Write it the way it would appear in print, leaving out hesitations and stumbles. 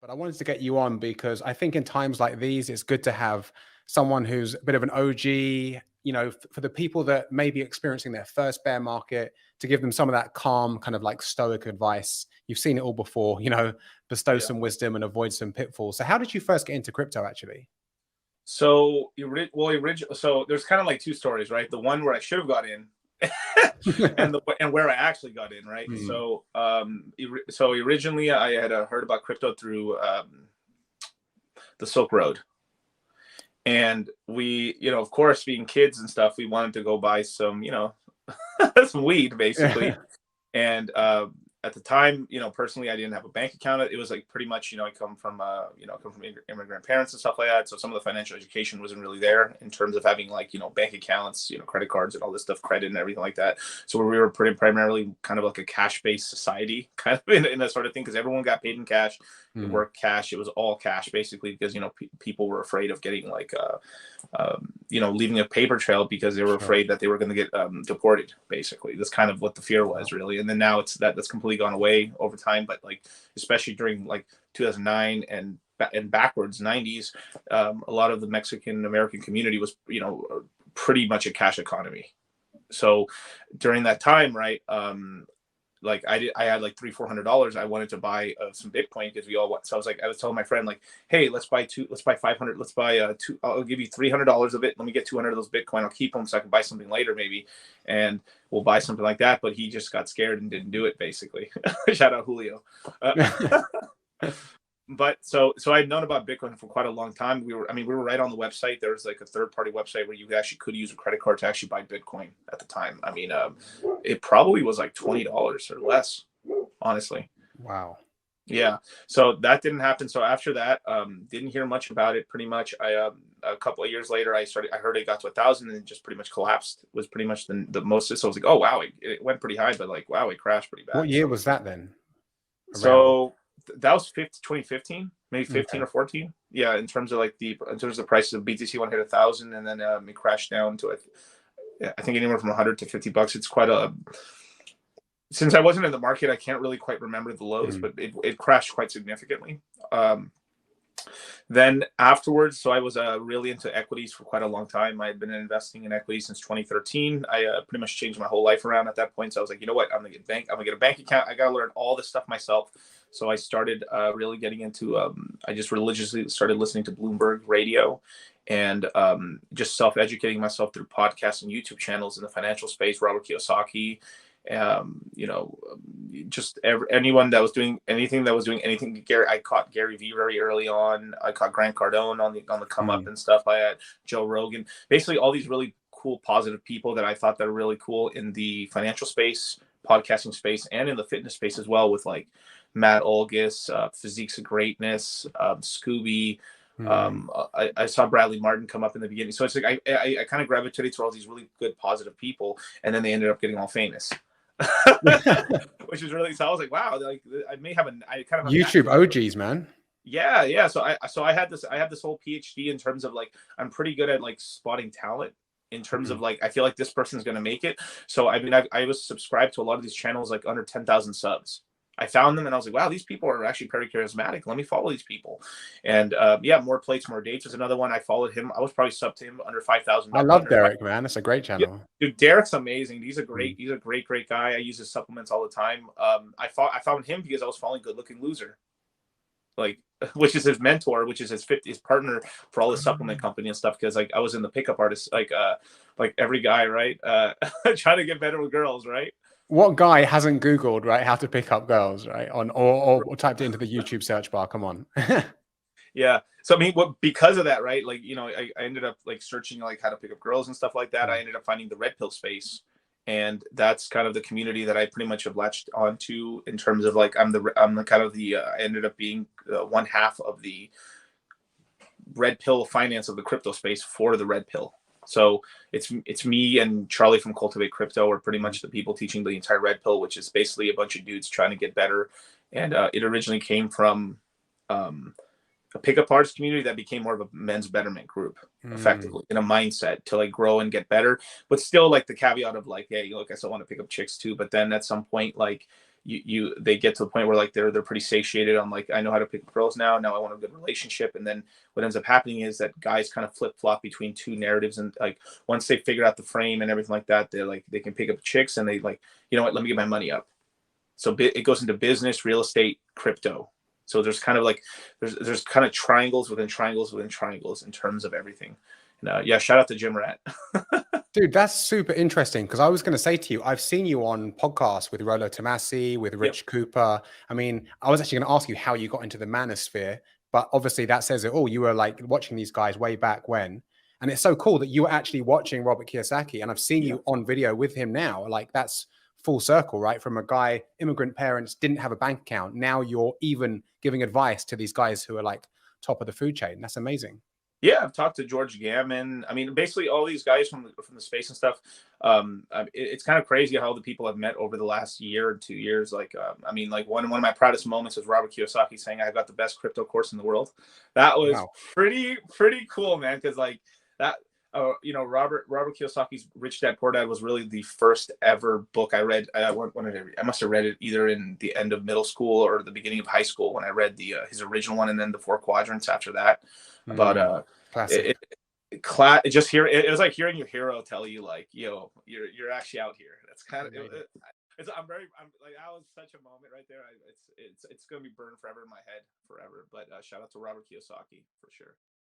But I wanted to get you on because I think in times like these, it's good to have someone who's a bit of an OG, for the people that may be experiencing their first bear market, to give them some of that calm, kind of like stoic advice. You've seen it all before, bestow Yeah. some wisdom and avoid some pitfalls. So, how did you first get into crypto actually? So there's kind of like two stories, right? The one where I should have got in, and where I actually got in, right? Hmm. So originally I had heard about crypto through the Silk Road, and we, of course, being kids and stuff, we wanted to go buy some, some weed, basically. And at the time, personally, I didn't have a bank account. It was like pretty much, I come from immigrant parents and stuff like that. So some of the financial education wasn't really there in terms of having like, bank accounts, credit cards and all this stuff, credit and everything like that. So we were pretty primarily kind of like a cash-based society, kind of in that sort of thing, because everyone got paid in cash. It Hmm. worked cash. It was all cash basically, because people were afraid of getting like leaving a paper trail, because they were Sure. afraid that they were going to get deported. Basically, that's kind of what the fear was, really. And then now that's completely gone away over time. But like, especially during like 2009 and backwards 90s, a lot of the Mexican American community was pretty much a cash economy. So during that time, right, like I had like $300-400. I wanted to buy some Bitcoin, because we all want. So I was telling my friend, like, hey, let's buy 500, let's buy two. I'll give you $300 of it. Let me get 200 of those Bitcoin. I'll keep them so I can buy something later, maybe, and we'll buy something like that. But he just got scared and didn't do it, basically. Shout out Julio. But so I'd known about Bitcoin for quite a long time. We were right on the website. There was like a third-party website where you actually could use a credit card to actually buy Bitcoin at the time. It probably was like $20 or less, honestly. Wow. Yeah. So that didn't happen. So after that, didn't hear much about it. Pretty much, a couple of years later, I heard it got to 1,000 and it just pretty much collapsed. Was pretty much the most. So I was like, oh wow, it went pretty high, but like wow, it crashed pretty What bad. year was that then? Around. So that was 2015, maybe 15 Okay. or 14. Yeah, in terms of the prices of BTC, one hit 1,000, and then it crashed down to I think anywhere from 100 to $50. It's quite a. Since I wasn't in the market, I can't really quite remember the lows, Hmm. but it crashed quite significantly. Then afterwards, so I was really into equities for quite a long time. I had been investing in equities since 2013. I pretty much changed my whole life around at that point. So I was like, you know what? I'm gonna get a bank account. I gotta learn all this stuff myself. So I started really getting into. I just religiously started listening to Bloomberg Radio, and just self-educating myself through podcasts and YouTube channels in the financial space. Robert Kiyosaki, um, you know, anyone that was doing anything Gary, I caught Gary Vee very early on. I caught Grant Cardone on the come up Hmm. and stuff. I had Joe Rogan, basically all these really cool, positive people that I thought that are really cool in the financial space, podcasting space, and in the fitness space as well, with like Matt Olgis, Physiques of Greatness, Scooby. Hmm. I saw Bradley Martin come up in the beginning. So it's like I kind of gravitated to all these really good, positive people, and then they ended up getting all famous. Which is really, so I was like, wow, like I kind of have a knack YouTube for that. OGs, man. Yeah. So I had this whole PhD in terms of like I'm pretty good at like spotting talent, in terms Hmm. of like I feel like this person's gonna make it. So I was subscribed to a lot of these channels like under 10,000 subs. I found them and I was like, wow, these people are actually very charismatic. Let me follow these people. And yeah, More Plates, More Dates was another one. I followed him. I was probably sub to him under 5,000. I love Derek, man. It's a great Yeah, channel. dude, Derek's amazing. Hmm. He's a great guy. I use his supplements all the time. I found him because I was following Good Looking Loser, like, which is his mentor, which is his partner for all the supplement company and stuff. Because like I was in the pickup artist, like every guy, right, trying to get better with girls, right? What guy hasn't Googled, right, how to pick up girls, right? Or typed it into the YouTube search bar. Come on. Yeah. So I mean, because of that, right? Like, I ended up like searching like how to pick up girls and stuff like that. I Hmm. ended up finding the red pill space, and that's kind of the community that I pretty much have latched onto, in terms of like I'm the kind of the I ended up being one half of the red pill finance of the crypto space for the red pill. So it's me and Charlie from Cultivate Crypto are pretty much the people teaching the entire red pill, which is basically a bunch of dudes trying to get better. And it originally came from um, a pickup artist community that became more of a men's betterment group, Hmm. effectively, in a mindset to like grow and get better, but still like the caveat of like, hey, look, I still want to pick up chicks too. But then at some point, like, they get to the point where like they're pretty satiated on like, I know how to pick girls now I want a good relationship. And then what ends up happening is that guys kind of flip-flop between two narratives, and like once they figure out the frame and everything like that, they're like, they can pick up chicks and they like, you know what, let me get my money up. So it goes into business, real estate, crypto. So there's kind of like there's kind of triangles within triangles within triangles in terms of everything. And yeah, shout out to Jim Rat. Dude, that's super interesting because I was going to say to you, I've seen you on podcasts with Rolo Tomasi, with Yep. Rich Cooper. I mean, I was actually going to ask you how you got into the manosphere, but obviously that says it all. You were like watching these guys way back when. And it's so cool that you were actually watching Robert Kiyosaki, and I've seen Yeah. you on video with him now. Like that's full circle, right? From a guy, immigrant parents, didn't have a bank account. Now you're even giving advice to these guys who are like top of the food chain. That's amazing. Yeah, I've talked to George Gammon. I mean, basically all these guys from the space and stuff. It's kind of crazy how the people I've met over the last year or 2 years. Like, I mean, like one of my proudest moments was Robert Kiyosaki saying I got the best crypto course in the world. That was Wow. pretty cool, man. Because like that, you know, Robert Kiyosaki's Rich Dad Poor Dad was really the first ever book I read. When did I read? I must have read it either in the end of middle school or the beginning of high school when I read the his original one, and then the Four Quadrants after that. But Classic. it just hear it was like hearing your hero tell you like, yo, you're actually out here. That's kind of I'm like, that was such a moment right there. It's gonna be burned forever in my head forever. But shout out to Robert Kiyosaki for sure.